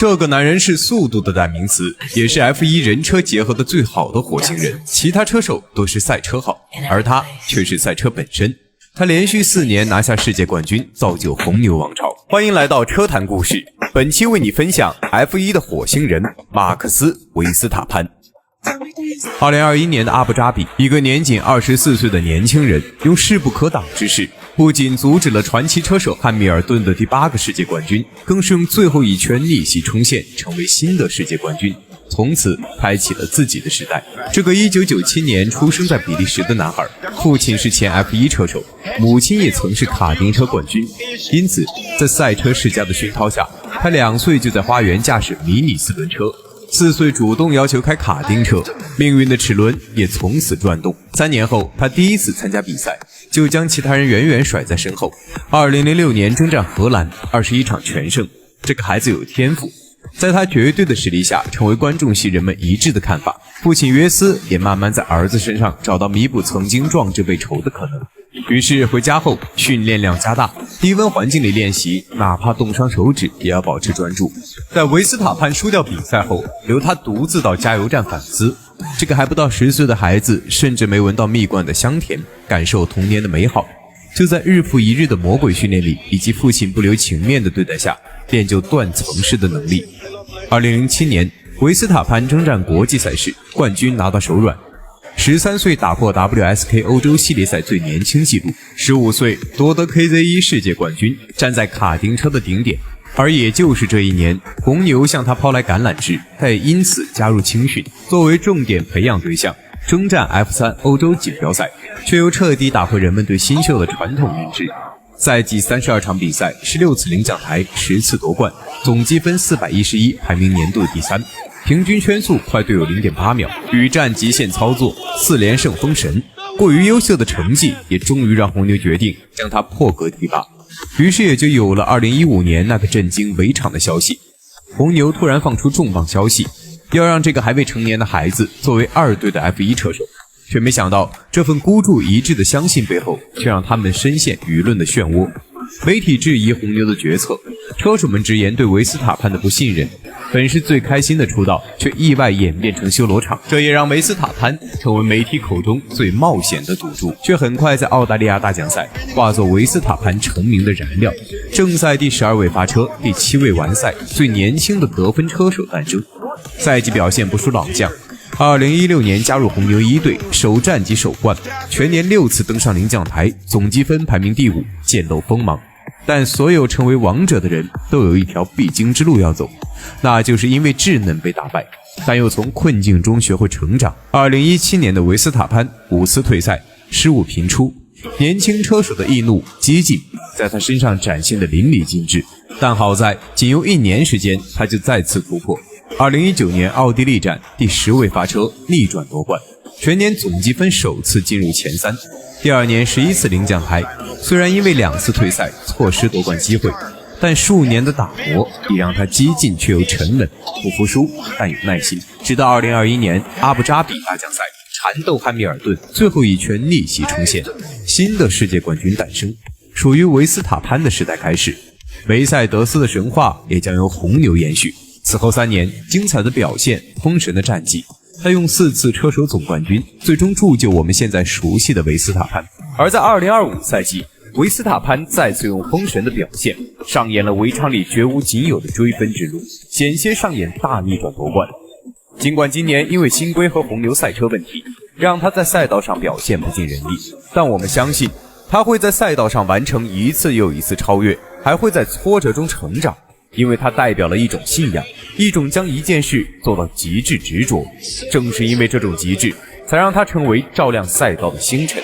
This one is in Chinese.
这个男人是速度的代名词，也是 F1 人车结合的最好的火星人。其他车手都是赛车号，而他却是赛车本身。他连续4年拿下世界冠军，造就红牛王朝。欢迎来到车坛故事，本期为你分享 F1 的火星人马克斯·维斯塔潘。2021年的阿布扎比，一个年仅24岁的年轻人用势不可挡之势，不仅阻止了传奇车手汉密尔顿的第8个世界冠军，更是用最后一圈逆袭冲线，成为新的世界冠军，从此开启了自己的时代。这个1997年出生在比利时的男孩，父亲是前 F1 车手，母亲也曾是卡丁车冠军，因此在赛车世家的熏陶下，他2岁就在花园驾驶迷你4轮车，4岁主动要求开卡丁车，命运的齿轮也从此转动。3年后，他第一次参加比赛，就将其他人远远甩在身后。2006年征战荷兰，21场全胜。这个孩子有天赋，在他绝对的实力下，成为观众席人们一致的看法。父亲约斯也慢慢在儿子身上找到弥补曾经壮志未酬的可能。于是回家后训练量加大，低温环境里练习，哪怕冻伤手指也要保持专注。在维斯塔潘输掉比赛后，由他独自到加油站反思。这个还不到10岁的孩子甚至没闻到蜜罐的香甜，感受童年的美好。就在日复一日的魔鬼训练里，以及父亲不留情面的对待下，练就断层式的能力。2007年，维斯塔潘征战国际赛事，冠军拿到手软。13岁打破 WSK 欧洲系列赛最年轻纪录，15岁夺得 KZ1 世界冠军，站在卡丁车的顶点。而也就是这一年，红牛向他抛来橄榄枝，他也因此加入青训，作为重点培养对象，征战 F3 欧洲锦标赛，却又彻底打破人们对新秀的传统认知。赛季32场比赛，16次领奖台，10次夺冠，总积分411，排名年度第3，平均圈速快队友 0.8 秒，屡战极限操作，4连胜封神。过于优秀的成绩也终于让红牛决定将他破格提拔，于是也就有了2015年那个震惊围场的消息。红牛突然放出重磅消息，要让这个还未成年的孩子作为2队的 F1 车手，却没想到这份孤注一掷的相信背后，却让他们深陷舆论的漩涡。媒体质疑红牛的决策，车手们直言对维斯塔潘的不信任。本是最开心的出道，却意外演变成修罗场，这也让维斯塔潘成为媒体口中最冒险的赌注，却很快在澳大利亚大奖赛化作维斯塔潘成名的燃料。正赛第12位发车，第7位完赛，最年轻的得分车手诞生。赛季表现不输老将，2016年加入红牛1队，首战即首冠，全年6次登上领奖台，总积分排名第5，渐露锋芒。但所有成为王者的人都有一条必经之路要走，那就是因为稚嫩被打败，但又从困境中学会成长。2017年的维斯塔潘5次退赛，失误频出，年轻车手的易怒激进在他身上展现的淋漓尽致。但好在仅用1年时间，他就再次突破。2019年奥地利站第10位发车，逆转夺冠，全年总积分首次进入前3。第2年11次领奖台，虽然因为2次退赛错失夺冠机会，但数年的打磨也让他激进却又沉稳，不服输但有耐心。直到2021年阿布扎比大奖赛，缠斗汉密尔顿，最后一圈逆袭冲线，新的世界冠军诞生，属于维斯塔潘的时代开始。梅赛德斯的神话也将由红牛延续。此后3年，精彩的表现，封神的战绩，他用4次车手总冠军，最终铸就我们现在熟悉的维斯塔潘。而在2025赛季，维斯塔潘再次用封神的表现，上演了围场里绝无仅有的追分之路，险些上演大逆转夺冠。尽管今年因为新规和红牛赛车问题，让他在赛道上表现不尽人意，但我们相信他会在赛道上完成一次又一次超越，还会在挫折中成长。因为它代表了一种信仰，一种将一件事做到极致执着。正是因为这种极致，才让它成为照亮赛道的星辰。